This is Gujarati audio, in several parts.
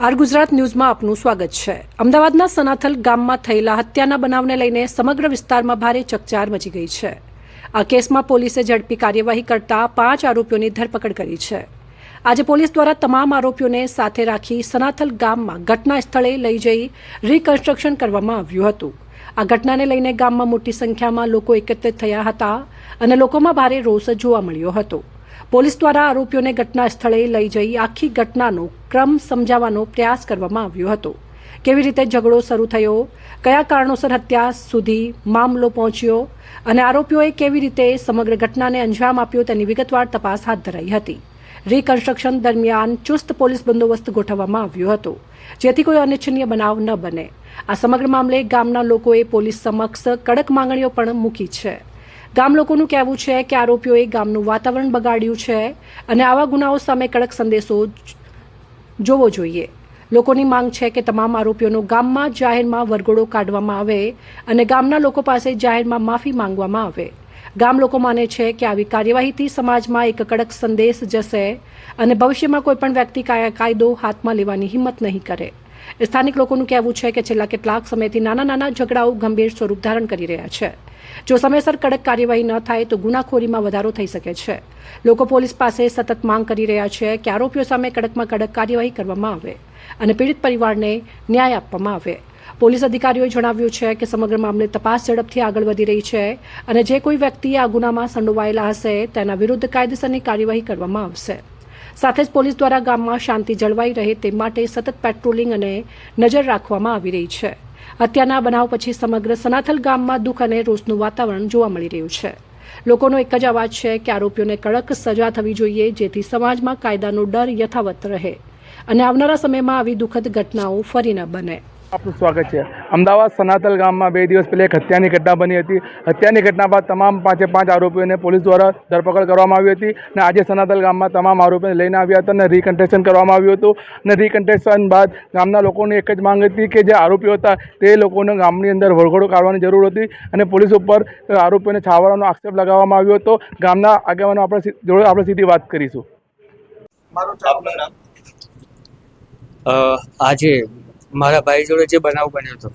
આર ગુજરાત ન્યૂઝમાં આપનું સ્વાગત છે। અમદાવાદના સનાથલ ગામમાં થયેલા હત્યાના બનાવને લઈને સમગ્ર વિસ્તારમાં ભારે ચકચાર મચી ગઈ છે। આ કેસમાં પોલીસે ઝડપી કાર્યવાહી કરતા 5 આરોપીઓની ધરપકડ કરી છે। આજે પોલીસ દ્વારા તમામ આરોપીઓને સાથે રાખી સનાથલ ગામમાં ઘટના સ્થળે લઈ જઈ રિકન્સ્ટ્રક્શન કરવામાં આવ્યું હતું। આ ઘટનાને લઈને ગામમાં મોટી સંખ્યામાં લોકો એકત્રિત થયા હતા અને લોકોમાં ભારે રોષ જોવા મળ્યો હતો। પોલીસ દ્વારા આરોપીઓને ઘટના સ્થળે લઈ જઈ આખી ઘટનાનો ક્રમ સમજાવવાનો પ્રયાસ કરવામાં આવ્યો હતો। કેવી રીતે ઝઘડો શરૂ થયો, કયા કારણોસર હત્યા સુધી મામલો પહોંચ્યો અને આરોપીઓએ કેવી રીતે સમગ્ર ઘટનાને અંજામ આપ્યો તેની વિગતવાર તપાસ હાથ ધરાઈ હતી। રિકન્સ્ટ્રક્શન દરમિયાન ચુસ્ત પોલીસ બંદોબસ્ત ગોઠવવામાં આવ્યો હતો જેથી કોઈ અનિચ્છનીય બનાવ ન બને। આ સમગ્ર મામલે ગામના લોકોએ પોલીસ સમક્ષ કડક માંગણીઓ પણ મૂકી છે। ગામ લોકોનું કહેવું છે કે આરોપીઓએ ગામનું વાતાવરણ બગાડ્યું છે અને આવા ગુનાઓ સામે કડક સંદેશો જોવો જોઈએ। લોકોની માંગ છે કે તમામ આરોપીઓનો ગામમાં જાહેરમાં વરઘોડો કાઢવામાં આવે અને ગામના લોકો પાસે જાહેરમાં માફી માંગવામાં આવે। ગામ લોકો માને છે કે આવી કાર્યવાહીથી સમાજમાં એક કડક સંદેશ જશે અને ભવિષ્યમાં કોઈપણ વ્યક્તિ કાયદો હાથમાં લેવાની હિંમત નહીં કરે। સ્થાનિક લોકોનું કહેવું છે કે છેલ્લા કેટલાક સમયથી નાના નાના ઝઘડાઓ ગંભીર સ્વરૂપ ધારણ કરી રહ્યા છે। જો સમયસર કડક કાર્યવાહી ન થાય તો ગુનાખોરીમાં વધારો થઈ શકે છે। લોકો પોલીસ પાસે સતત માંગ કરી રહ્યા છે કે આરોપીઓ સામે કડકમાં કડક કાર્યવાહી કરવામાં આવે અને પીડિત પરિવારને ન્યાય આપવામાં આવે। પોલીસ અધિકારીઓએ જણાવ્યું છે કે સમગ્ર મામલે તપાસ ઝડપથી આગળ વધી રહી છે અને જે કોઈ વ્યક્તિ આ ગુનામાં સંડોવાયેલા હશે તેના વિરુદ્ધ કાયદેસરની કાર્યવાહી કરવામાં આવશે। સાથે જ પોલીસ દ્વારા ગામમાં શાંતિ જળવાઈ રહે તે માટે સતત પેટ્રોલિંગ અને નજર રાખવામાં આવી રહી છે। હત્યાના બનાવ પછી સમગ્ર સનાથલ ગામમાં દુઃખ અને રોષનું વાતાવરણ જોવા મળી રહ્યું છે। લોકોનો એક જ અવાજ છે કે આરોપીઓને કડક સજા થવી જોઈએ જેથી સમાજમાં કાયદાનો ડર યથાવત રહે અને આવનારા સમયમાં આવી દુઃખદ ઘટનાઓ ફરી ન બને। આપનું સ્વાગત છે। અમદાવાદ સનાથલ ગામમાં 2 દિવસ પહેલાં એક હત્યાની ઘટના બની હતી। હત્યાની ઘટના બાદ તમામ 5 આરોપીઓને પોલીસ દ્વારા ધરપકડ કરવામાં આવી હતી અને આજે સનાથલ ગામમાં તમામ આરોપીઓને લઈને આવ્યા હતા અને રિકન્સ્ટ્રક્શન કરવામાં આવ્યું હતું અને રિકન્સ્ટ્રક્શન બાદ ગામના લોકોની એક જ માંગ હતી કે જે આરોપીઓ હતા તે લોકોને ગામની અંદર વરઘોડો કાઢવાની જરૂર હતી અને પોલીસ ઉપર આરોપીઓને છાવરવાનો આક્ષેપ લગાવવામાં આવ્યો હતો। ગામના આગેવાનો આપણે સીધી વાત કરીશું। આજે મારા ભાઈ જોડે જે બનાવ બન્યો હતો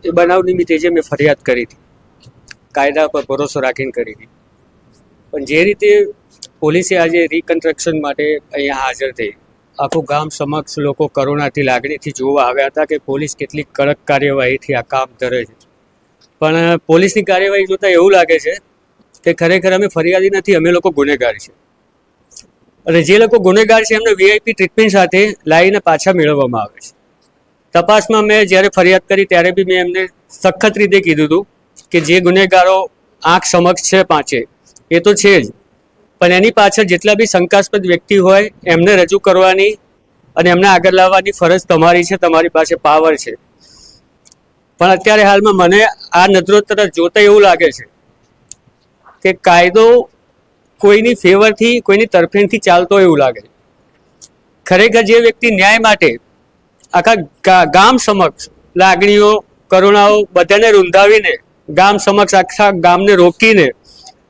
એ બનાવ નિમિત્તે જે મેં ફરિયાદ કરી હતી, કાયદા પર ભરોસો રાખીને કરી હતી, પણ જે રીતે પોલીસે આજે રિકન્સ્ટ્રક્શન માટે અહીંયા હાજર થઈ આખું ગામ સમક્ષ લોકો કરુણાથી લાગણીથી જોવા આવ્યા હતા કે પોલીસ કેટલી કડક કાર્યવાહીથી આ કામ કરે છે। પણ પોલીસની કાર્યવાહી જોતાં એવું લાગે છે કે ખરેખર અમે ફરિયાદી નથી, અમે લોકો ગુનેગાર છે અને જે લોકો ગુનેગાર છે એમને વીઆઈપી ટ્રીટમેન્ટ સાથે લાવીને પાછા મેળવવામાં આવે છે। તપાસમાં મેં જ્યારે ફરિયાદ કરી ત્યારે બી મેં એમને સખત રીતે કીધું હતું કે જે ગુનેગારો આંખ સમક્ષ છે 5 એ તો છે જ, પણ એની પાછળ જેટલા બી શંકાસ્પદ વ્યક્તિ હોય એમને રજૂ કરવાની અને એમને આગળ લાવવાની ફરજ તમારી છે, તમારી પાસે પાવર છે। પણ અત્યારે હાલમાં મને આ નજરો તરફ જોતા એવું લાગે છે કે કાયદો કોઈની ફેવરથી કોઈની તરફેણથી ચાલતો એવું લાગે છે। ખરેખર જે વ્યક્તિ ન્યાય માટે આખા ગામ સમક્ષ લાગણીઓ કરુણાઓ બધાને રૂંધાવીને ગામ સમક્ષ આખા ગામને રોકીને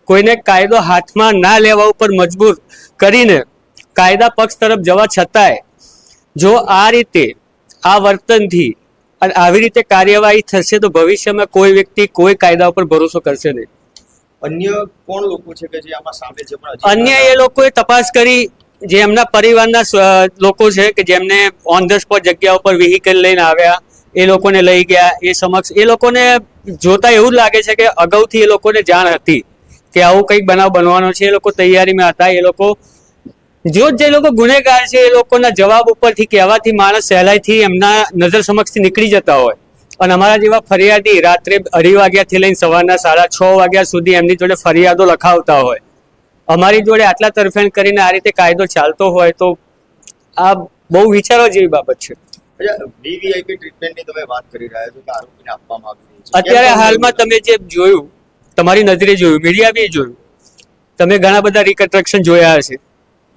કોઈને કાયદો હાથમાં ના લેવા ઉપર મજબૂર કરીને કાયદા પક્ષ તરફ જવા છતાંય જો આ રીતે આ વર્તનથી અને આવી રીતે કાર્યવાહી થશે તો ભવિષ્યમાં કોઈ વ્યક્તિ કોઈ કાયદા ઉપર ભરોસો કરશે નહીં। અન્ય કોણ લોકો છે કે જે આમાં સામેલ છે? અન્ય એ લોકોએ તપાસ કરી, જે એમના પરિવારના લોકો છે કે જેમને ઓન ધ સ્પોટ જગ્યા ઉપર વ્હીકલ લઈને આવ્યા, એ લોકોને લઈ ગયા। એ સમક્ષ એ લોકોને જોતા એવું જ લાગે છે કે અગાઉથી એ લોકોને જાણ હતી કે આવું કંઈક બનાવ બનવાનો છે, એ લોકો તૈયારીમાં હતા। એ લોકો જે લોકો ગુનેગાર છે એ લોકોના જવાબ ઉપરથી કહેવાથી માણસ સહેલાઈથી એમના નજર સમક્ષથી નીકળી જતા હોય અને અમારા જેવા ફરિયાદી રાત્રે 2:30 વાગ્યાથી લઈને સવારના 6:30 વાગ્યા સુધી એમની જોડે ફરિયાદો લખાવતા હોય, અમારી જોડે આટલા તરફેણ કરીને આ રીતે કાયદો ચાલતો હોય તો આ બહુ વિચારવા જેવી બાબત છે। વીવીઆઈપી ટ્રીટમેન્ટની તમે વાત કરી રહ્યા છો કે આરોપીને આપવામાં આવી રહી છે, અત્યારે હાલમાં તમે જે જોયું, તમારી નજરે જોયું, મીડિયા બી જોયું, તમે ઘણા બધા રિકન્સ્ટ્રક્શન જોયા હશે,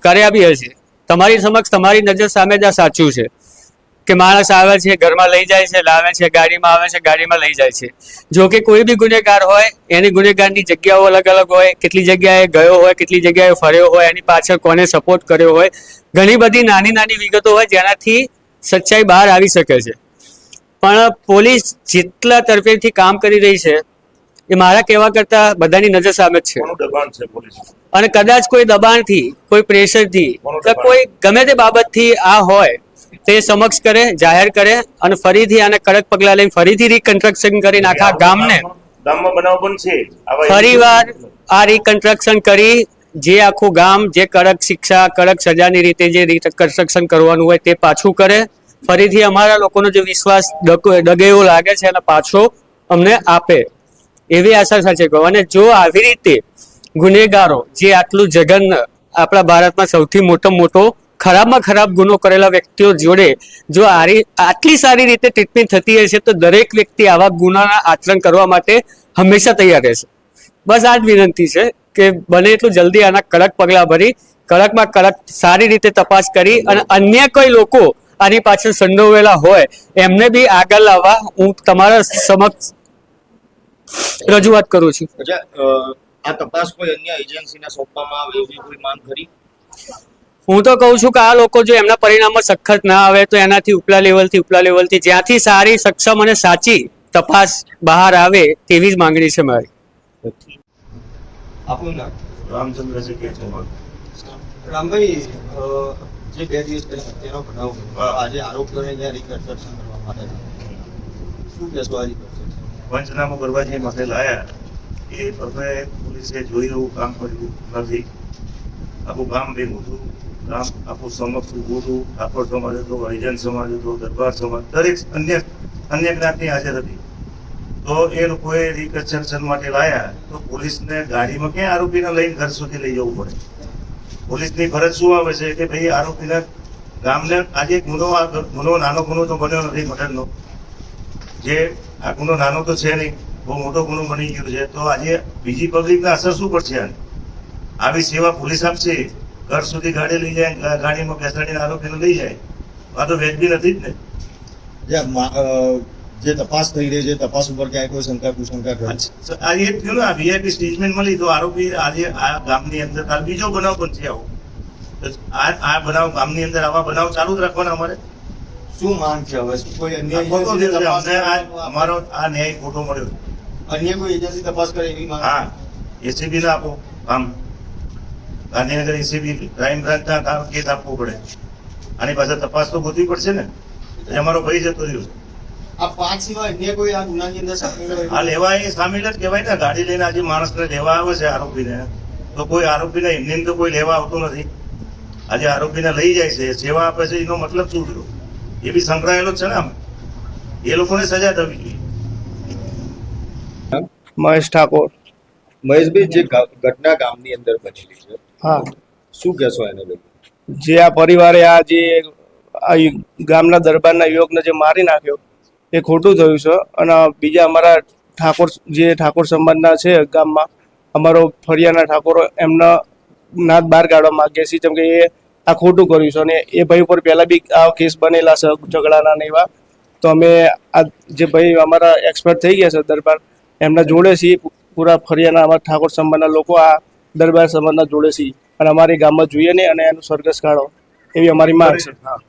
કર્યા બી હશે, તમારી સમક્ષ તમારી નજર સામે જ આ સાચું છે કે માણસ આવે છે, ઘરમાં લઈ જાય છે, લાવે છે, ગાડીમાં આવે છે, ગાડીમાં લઈ જાય છે। જો કે કોઈ બી ગુનેગાર હોય એની ગુનેગારની જગ્યાઓ અલગ અલગ હોય, કેટલી જગ્યાએ ગયો હોય, કેટલી જગ્યાએ ફર્યો હોય, એની પાછળ કોને સપોર્ટ કર્યો હોય, ઘણી બધી નાની નાની વિગતો હોય જેનાથી સચ્ચાઈ બહાર આવી શકે છે. પણ પોલીસ જેટલા તરફેણથી કામ કરી રહી છે એ મારા કહેવા કરતા બધાની નજર સામે જ છે. કોનું દબાણ છે પોલીસ? અને કદાચ કોઈ દબાણથી, કોઈ પ્રેશરથી કે કોઈ ગમે તે બાબતથી આ હોય તે સમક્ષ કરે, જાહેર કરે અને ફરીથી આને કડક પગલાં લઈને ફરીથી રિકન્સ્ટ્રક્શન કરીને આખા ગામને ગામમાં બનાવ બનશે. આવા ફરીવાર આ રિકન્સ્ટ્રક્શન કરી જે આખું ગામ જે કડક શિક્ષા, કડક સજાની રીતે જે રિકન્સ્ટ્રક્શન કરવાનું હોય તે પાછું કરે. ફરીથી અમારા લોકોનો જે વિશ્વાસ ડગે એવો લાગે છે અને પાછો અમને આપે એવી આશા સાથે કહું. અને જો આવી રીતે ગુનેગારો જે આટલું જઘન્ય આપણા ભારતમાં સૌથી મોટો ખરાબમાં ખરાબ ગુનો કરેલા વ્યક્તિઓ જોડે જો આટલી સારી રીતે ટ્રીટમેન્ટ થતી હશે તો દરેક વ્યક્તિ આવા ગુનાના આચરણ કરવા માટે હંમેશા તૈયાર રહેશે. બસ આ જ વિનંતી છે કે બને એટલું જલ્દી આના કડક પગલાં ભરી કડકમાં કડક સારી રીતે તપાસ કરી અને અન્ય કોઈ લોકો આની પાછળ સંડોવેલા હોય એમને બી આગળ લાવવા હું તમારા સમક્ષ રજૂઆત કરું છું. અચ્છા, આ તપાસ કોઈ અન્ય એજન્સીને સોંપવામાં આવે એવી કોઈ માંગ કરી? હું તો કહું છું કે આ લોકો જો એમના પરિણામમાં સખત ના આવે તો એનાથી ઉપલા લેવલથી જ્યાંથી સારી, સક્ષમ અને સાચી તપાસ બહાર આવે તેવી જ માંગણી છે મારી. આપનું નામ? રામચંદ્ર છે કે છે રામભાઈ, જે 2 દિવસ પહેલા હત્યાનો બનાવ બન્યો, આજે આરોપીઓને ત્યાં રિકન્સ્ટ્રક્શન કરવામાં આવે શું કહેશો આ રિકન્સ્ટ્રક્શન? પંચનામું કરવા જે માટે લાયા એ પ્રમાણે પોલીસે જોઈ એવું કામ કર્યું નથી. આખું ગામ ભેગું હતું, ગામ આખું સમક્ષ ઊભું હતું. ઠાકોર સમાજ હતો, હરિજન સમાજ હતો, દરબાર સમાજ, દરેક અન્ય જ્ઞાતિ હાજર હતી. તો એ લોકોએ રિકન્સ્ટ્રક્શન માટે લાયા તો પોલીસને ગાડીમાં ક્યાં આરોપીને લઈને ઘર સુધી લઈ જવું પડે? પોલીસની ફરજ શું આવે છે કે ભાઈ આરોપીને ગામને આજે ગુનો નાનો ગુનો તો બન્યો નથી મર્ડરનો, જે આ ગુનો નાનો તો છે નહીં, બહુ મોટો ગુનો બની ગયો છે. તો આજે બીજી પબ્લિકને અસર શું પડશે? આવી સેવા પોલીસ આપશે, ઘર સુધી ગાડી લઈ જાય, ગાડીમાં બેસાડીને આરોપીને લઈ જાય, આ તો વ્યાજબી નથી જ ને. જે તપાસ થઈ રહી છે, તપાસ ઉપર ક્યાંય કોઈ શંકા કુશંકા કરી? આજે એક થયું ને, આ વીઆઈપી સ્ટેટમેન્ટ મળી તો આરોપી આજે આ ગામની અંદર કાલ બીજો બનાવ બનશે આવો. તો આ બનાવ ગામની અંદર આવા બનાવ ચાલુ જ રાખવાના અમારે. શું માંગ છે હવે? કોઈ અન્ય આ ખોટો એજન્સી છે. તપાસ અમને અમારો આ ન્યાય ખોટો મળ્યો. અન્ય કોઈ એજન્સી તપાસ કરે એવી માંગ? હા, એસીબી ને આપો કામ. ગાંધીનગર એસીબી ક્રાઇમ બ્રાન્ચના કામ કેસ આપવો પડે. આની પાસે તપાસ તો ગોતવી પડશે ને. એ અમારો ભય જતો રહ્યો છે. આ 5 સિવાય અન્ય કોઈ આ ગુનાની અંદર સામેલ હોય? આ લેવા એ સામેલ જ કહેવાય ને. ગાડી લઈને આજે માણસને લેવા આવે છે આરોપીને, તો કોઈ આરોપીને એમને તો કોઈ લેવા આવતું નથી. આજે આરોપીને લઈ જાય છે, સેવા આપે છે, એનો મતલબ શું થયો? એ બી સંકળાયેલો જ છે ને આમ. એ લોકોને સજા થવી જોઈએ. મહેશ ઠાકોર. મહેશભાઈ, જે ઘટના ગામની અંદર બનેલી છે, હા, શું કહેશો એને લઈને? જે આ પરિવારે આ ગામના દરબારના યુવકને જે મારી નાખ્યો એ ખોટું થયું છે. અને બીજા અમારા ઠાકોર સમાજના છે ગામમાં, અમારો ફળિયાના ઠાકોરો એમના નાત બહાર કાઢવા માંગીએ છીએ, જેમ કે એ આ ખોટું કર્યું છે. અને એ ભાઈ ઉપર પહેલા બી આ કેસ બનેલા છે ઝઘડાના ને એવા. તો અમે આ જે ભાઈ અમારા એક્સપર્ટ થઈ ગયા છે દરબાર, એમના જોડે છીએ. પૂરા ફળિયાના અમારા ઠાકોર સમાજના લોકો આ દરબાર સમાજના જોડે છીએ અને અમારી ગામમાં જોઈએ નહીં અને એનું સરઘસ કાઢો એવી અમારી માંગ છે. હા.